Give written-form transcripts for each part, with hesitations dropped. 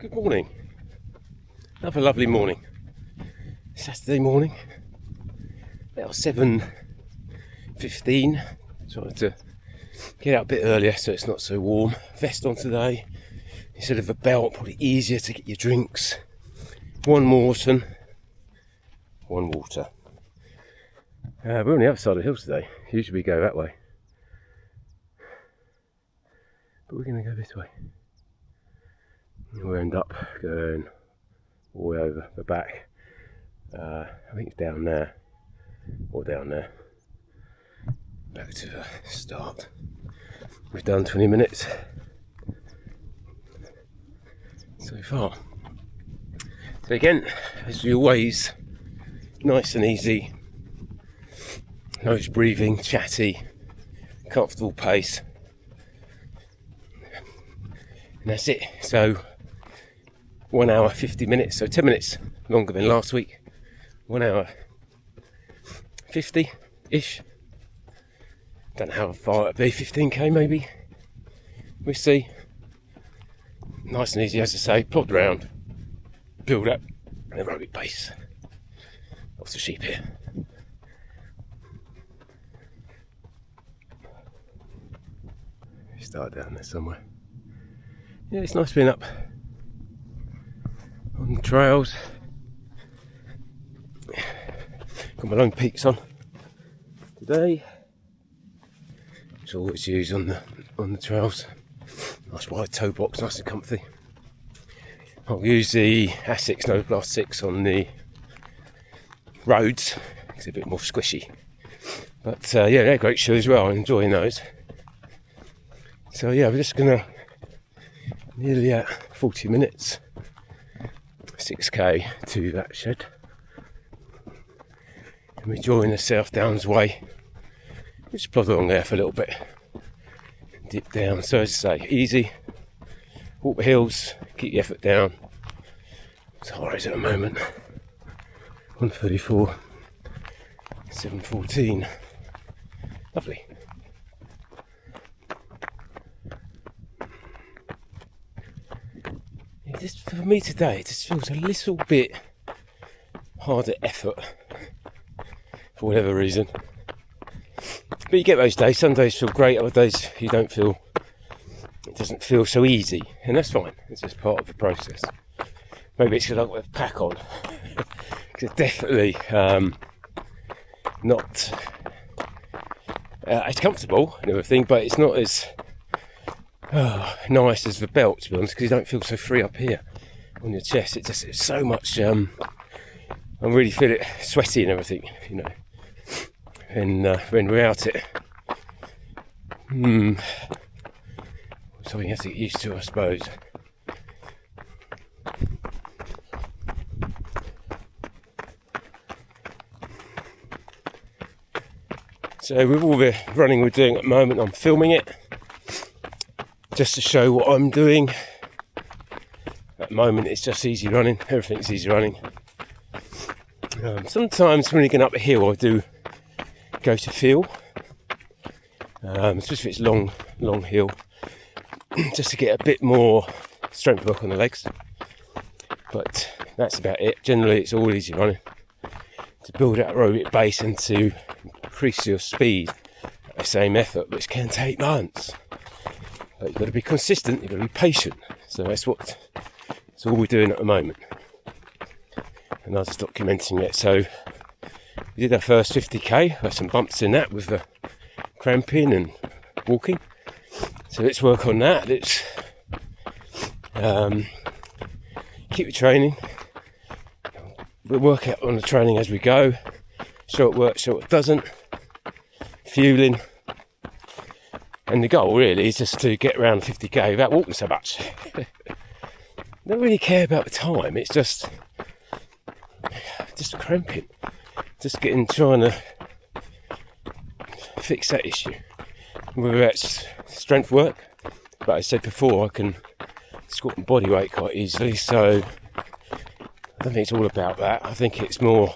Good morning. Another lovely morning. Saturday morning. About 7:15. Trying to get out a bit earlier so it's not so warm. Vest on today. Instead of a belt, probably easier to get your drinks. One Morton. One water. We're on the other side of the hills today. Usually we go that way. But we're going to go this way. We'll end up going all the way over the back. I think it's down there, or down there. Back to the start. We've done 20 minutes so far. So again, as always, nice and easy. Nose breathing, chatty, comfortable pace. And that's it. So 1 hour 50 minutes, so 10 minutes longer than last week. 1 hour 50-ish. Don't know how far it'll be, 15k maybe. We'll see. Nice and easy, as I say, plod around, build up an aerobic base. Lots of sheep here. Start down there somewhere. Yeah, it's nice being up on the trails. Got my Lone Peaks on today, which I always use on the trails. Nice wide toe box, nice and comfy. I'll use the Asics No Blast 6 on the roads, it's a bit more squishy. But yeah, they're great shoes as well, I'm enjoying those. So yeah, we're just gonna nearly at 40 minutes, 6k to that shed. And we join the South Downs Way. We just plod along there for a little bit, dip down. So as I say, easy, walk the hills, keep the effort down. It's high at the moment, 134, 714, lovely. Just for me today, it just feels a little bit harder effort for whatever reason. But you get those days. Some days feel great, other days you don't feel. It doesn't feel so easy, and that's fine. It's just part of the process. Maybe it's because I've got a pack on. It's definitely not. It's comfortable and everything, but it's not as nice as the belt, to be honest, because you don't feel so free up here on your chest. It's so much. I really feel it sweaty and everything, you know. And when without it, something you have to get used to, I suppose. So with all the running we're doing at the moment, I'm filming it just to show what I'm doing. At the moment it's just easy running, everything's easy running. Sometimes when you're going up a hill I do go to feel, especially if it's long hill, just to get a bit more strength work on the legs. But that's about it. Generally it's all easy running to build that aerobic base and to increase your speed at the same effort, which can take months. But you've got to be consistent, you've got to be patient. So that's all we're doing at the moment. And I was documenting it. So we did our first 50k, had some bumps in that with the cramping and walking. So let's work on that. Let's keep the training. We'll work out on the training as we go. Show it works, show it doesn't. Fueling. And the goal really is just to get around 50k without walking so much. Don't really care about the time, it's just cramping. Just trying to fix that issue. Whether that's strength work, but as I said before, I can squat my body weight quite easily, so I don't think it's all about that. I think it's more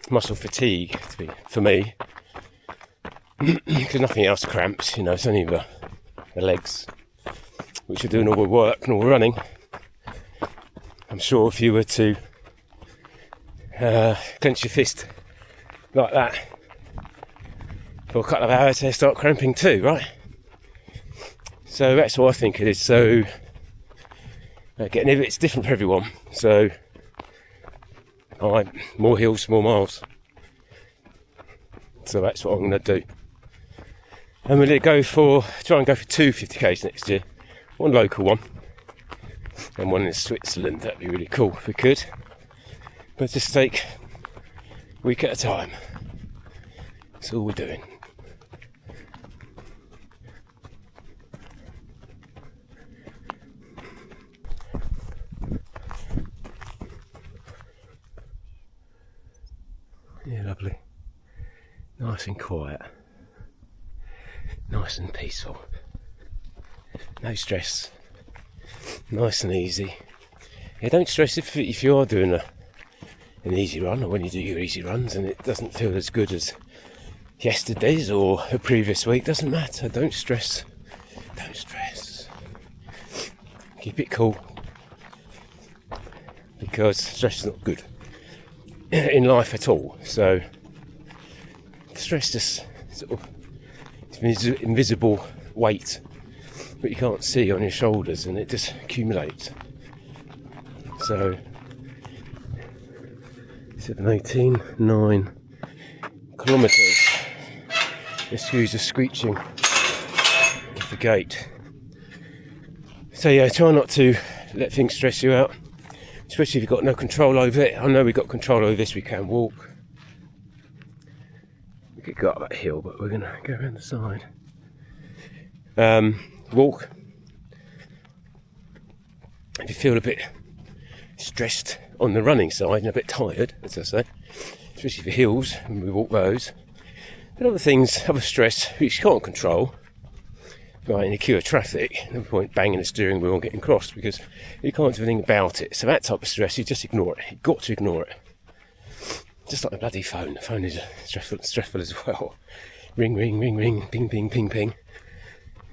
muscle fatigue for me, because nothing else cramps, you know. It's only the legs which are doing all the work and all the running. sure if you were to clench your fist like that for a couple of hours, they start cramping too, right? So that's what I think it is. So again, it's different for everyone. So more hills, more miles. So that's what I'm going to do. I'm going to try and go for 2 50Ks next year. One local one and one in Switzerland. That'd be really cool if we could. But just take a week at a time. That's all we're doing. Yeah, lovely. Nice and quiet. Nice and peaceful. No stress. Nice and easy. Yeah, don't stress if you are doing an easy run, or when you do your easy runs and it doesn't feel as good as yesterday's or a previous week. Doesn't matter. Don't stress. Don't stress. Keep it cool. Because stress is not good in life at all. So stress just sort of, it's an invisible weight but you can't see on your shoulders, and it just accumulates. So 9 kilometres. Excuse the screeching of the gate. So yeah, try not to let things stress you out, especially if you've got no control over it. I know we've got control over this, we can walk. We could go up that hill, but we're going to go around the side. Walk. If you feel a bit stressed on the running side and a bit tired, as I say, especially for hills, and we walk those. But other things, other stress, which you can't control, like in a queue of traffic, no point banging the steering wheel and getting crossed because you can't do anything about it. So that type of stress, you just ignore it. You've got to ignore it. Just like the bloody phone. The phone is stressful as well. Ring, ring, ring, ring, ping, ping, ping, ping.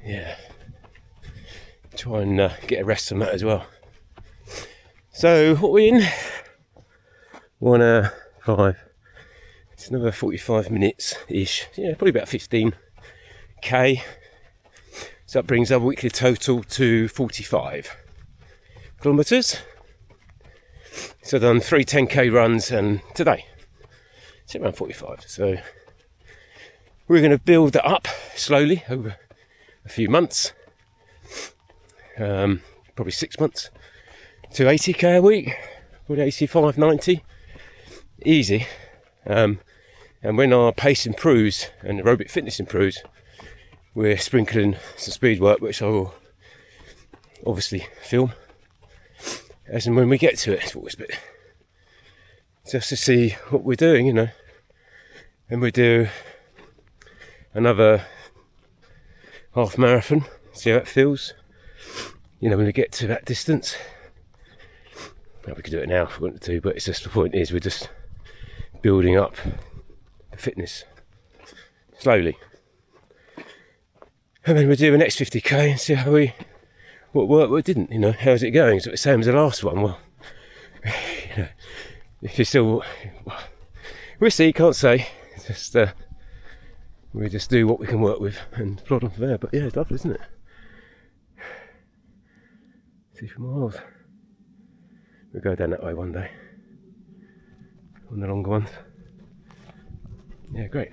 Yeah. Try and get a rest on that as well. So, what are we in? 1 hour 5. It's another 45 minutes-ish. Yeah, probably about 15k. So that brings our weekly total to 45 kilometres. So I've done 3 10k runs, and today it's around 45. So we're going to build that up slowly over a few months, probably 6 months, to 80k a week, probably 85, 90, easy. And when our pace improves and aerobic fitness improves, we're sprinkling some speed work, which I will obviously film as and when we get to it. It's always a bit just to see what we're doing, you know. And we do another half marathon, see how it feels, you know, when we get to that distance. Well, we could do it now if we wanted to, but it's just, the point is we're just building up the fitness slowly. And then we'll do the next 50k and see what worked, what didn't, you know, how's it going? Is it the same as the last one? Well, you know, if you're still, we'll see, can't say. It's just, we just do what we can work with and plod on from there. But yeah, it's lovely, isn't it? See for miles. We'll go down that way one day, on the longer ones. Yeah, great.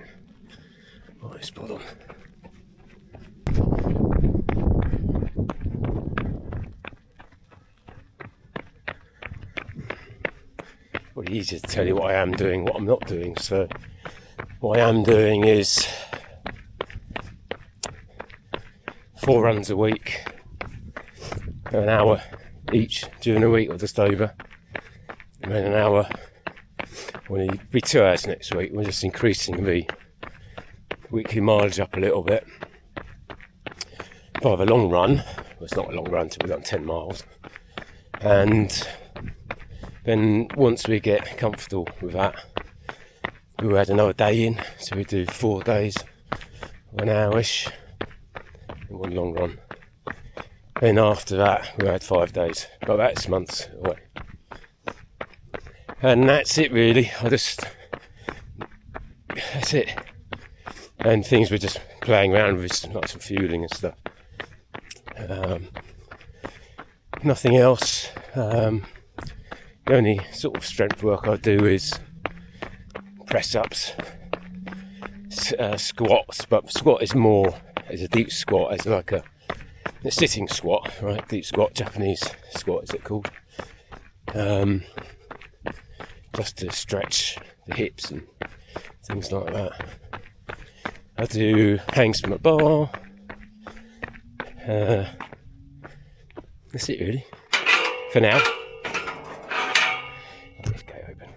Right, it's plod on. Probably easier to tell you what I am doing, what I'm not doing. So what I am doing is 4 runs a week, an hour each during the week or just over, and then an hour. Well, it'll be 2 hours next week. We're just increasing the weekly mileage up a little bit. If I have a long run, well, it's not a long run, we've done 10 miles, and then once we get comfortable with that, we'll add another day in, so we do 4 days, 1 hour-ish, and 1 long run. Then after that, we'll add 5 days, but that's months away. And that's it really. That's it. And things were just playing around with like some fueling and stuff. Nothing else. The only sort of strength work I do is press ups, squats, but squat is more as a deep squat, as like a sitting squat, right? Deep squat, Japanese squat is it called? Just to stretch the hips and things like that. I do hangs from a bar. That's it really, for now. This gate open.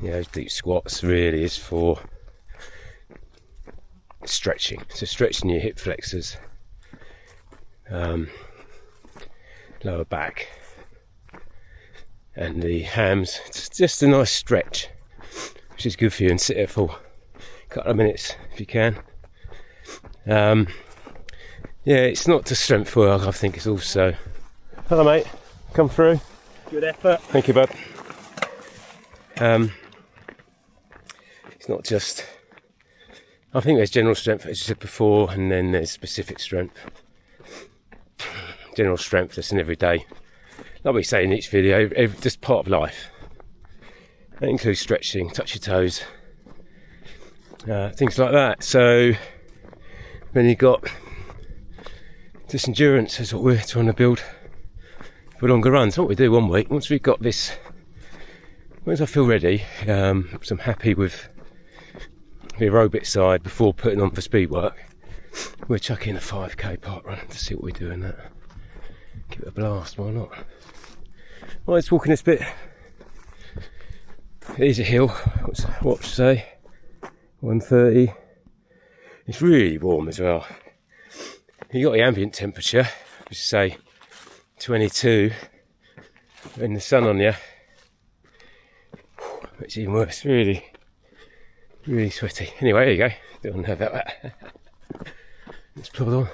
Yeah, those deep squats really is for stretching. So stretching your hip flexors, lower back, and the hams. It's just a nice stretch, which is good for you, and sit there for a couple of minutes if you can. Yeah, it's not just strength work, I think it's also... Hello mate, come through. Good effort. Thank you bud. It's not just... I think there's general strength, as you said before, and then there's specific strength. General strength, that's an everyday. Like we say in each video, just part of life. That includes stretching, touch your toes, things like that. So then you've got this endurance is what we're trying to build for longer runs. What we do one week, once we've got this, once I feel ready, so I'm happy with the aerobic side before putting on for speed work, we'll chuck in a 5k park run to see what we do in that. Give it a blast, why not? Well, let's walk in this bit. It is a hill, what to say, 130. It's really warm as well. You got the ambient temperature, which is say 22, in the sun on you. It's even worse, really sweaty. Anyway, there you go. Don't have that. Let's plod on.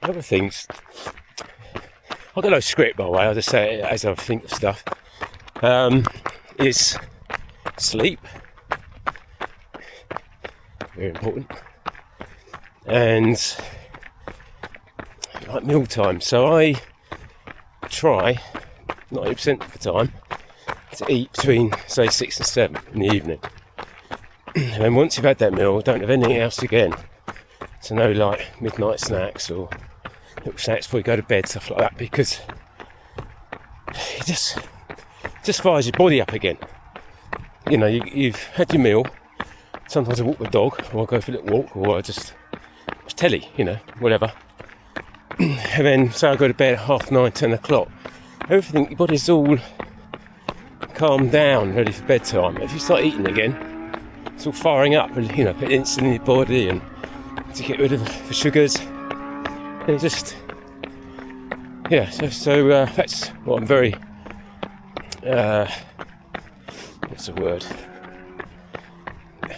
Other things, I've got no script by the way, I'll just say it as I think of stuff, is sleep, very important, and like meal time. So I try 90% of the time to eat between say 6 and 7 in the evening, and then once you've had that meal, don't have anything else again. So no like midnight snacks or little snacks before you go to bed, stuff like that, because it just fires your body up again. You know, you've had your meal. Sometimes I walk the dog, or I go for a little walk, or I just watch telly, you know, whatever. And then so I go to bed at 9:30, 10 o'clock. Everything, your body's all calmed down, ready for bedtime. If you start eating again, it's all firing up, you know, put insulin in your body and to get rid of the sugars. And it just, yeah, so that's what I'm very, what's the word? Can't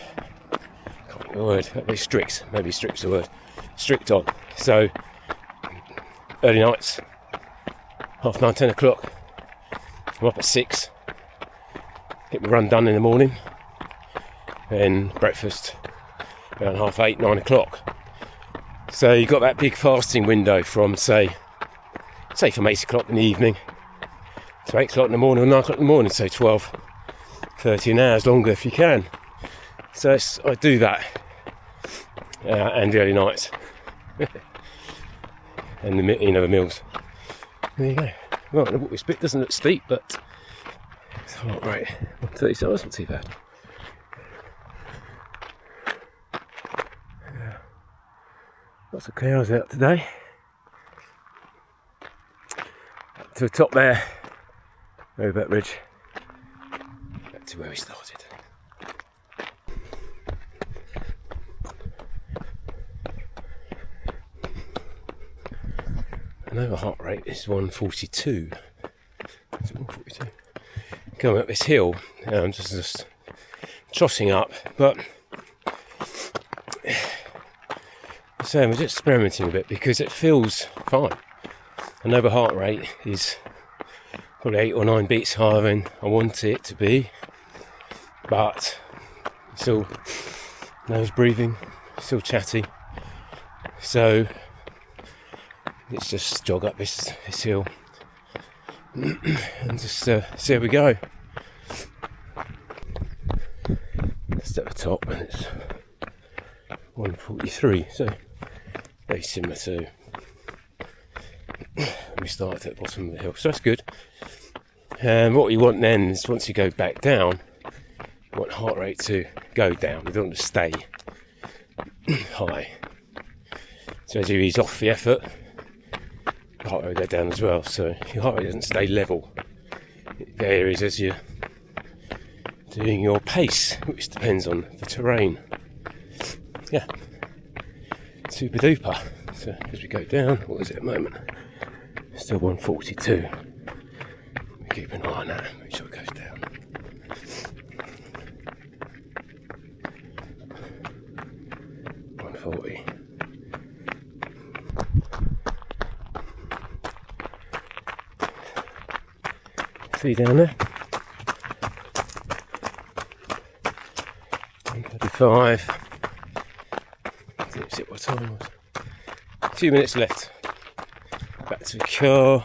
think of the word, maybe strict's the word, strict on. So, early nights, 9:30, 10 o'clock, I'm up at 6, get my run done in the morning, then breakfast around 8:30, 9 o'clock. So you've got that big fasting window from say from 8 o'clock in the evening to 8 o'clock in the morning or 9 o'clock in the morning, so 12, 13 hours longer if you can. So I do that, and the early nights, and the meals. There you go. Right, the walk this bit doesn't look steep, but it's all right. 130, so that's not too bad. Lots of cows out today. Up to the top there, Aerobic Ridge. Back to where we started. I know my heart rate is 142. Is it 142? Going up this hill, just tossing up, but so we're just experimenting a bit because it feels fine. I know the heart rate is probably 8 or 9 beats higher than I want it to be, but still nose breathing, still chatty. So let's just jog up this hill and just see how we go. Just at the top, and it's 143, so very similar to when we started at the bottom of the hill, so that's good. And what you want then is, once you go back down, you want heart rate to go down. You don't want to stay high. So as you ease off the effort, the heart rate will go down as well. So your heart rate doesn't stay level. It varies as you're doing your pace, which depends on the terrain. Yeah, super duper. So as we go down, what is it at the moment? Still 142. Keep an eye on that, make sure it goes down. $140. See down there? 135. Let's see what time it was. A few minutes left. Back to the car.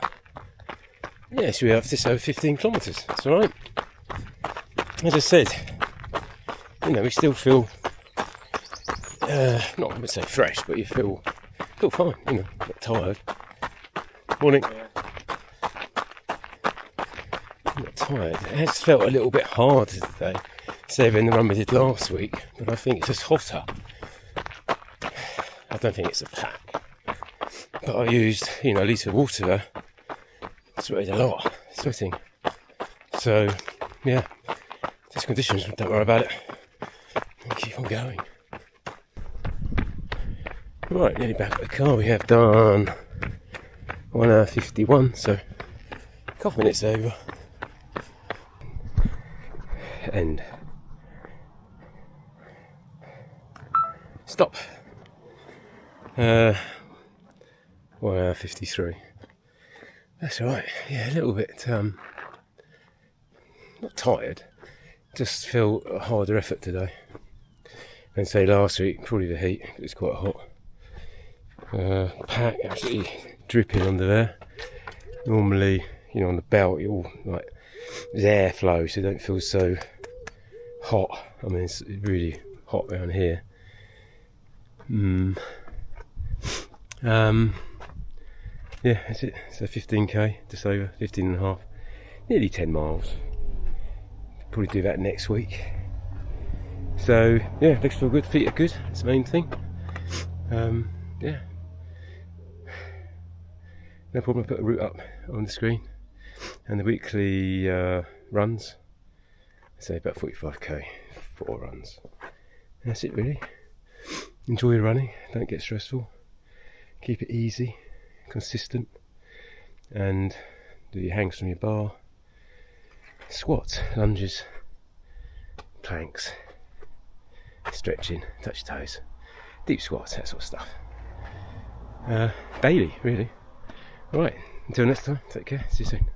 Yeah, so we have just over 15 kilometres. That's alright. As I said, we still feel not, I would say fresh, but you feel fine, not tired. Morning. Not tired. It has felt a little bit harder today, say than the run we did last week, but I think it's just hotter. I don't think it's a pack, but I used a litre of water there. Sweated a lot, sweating. So yeah, just conditions, don't worry about it. We'll keep on going. Right, nearly back at the car. We have done 1 hour 51, so a couple minutes over. End. Stop. 1 hour 53. That's alright, yeah, a little bit, not tired, just feel a harder effort today. And say last week, probably the heat, it was quite hot. Pack absolutely dripping under there. Normally, on the belt, you're all like, there's airflow, so you don't feel so hot. I mean, it's really hot around here. Yeah, that's it. So 15k, just over 15 and a half, nearly 10 miles. Probably do that next week. So yeah, legs feel good, feet are good. That's the main thing. Yeah, no problem. I put a route up on the screen, and the weekly runs. Say about 45k, 4 runs. And that's it really. Enjoy your running. Don't get stressful. Keep it easy. Consistent, and do your hangs from your bar, squats, lunges, planks, stretching, touch toes, deep squats, that sort of stuff. Daily, really. Alright, until next time, take care, see you soon.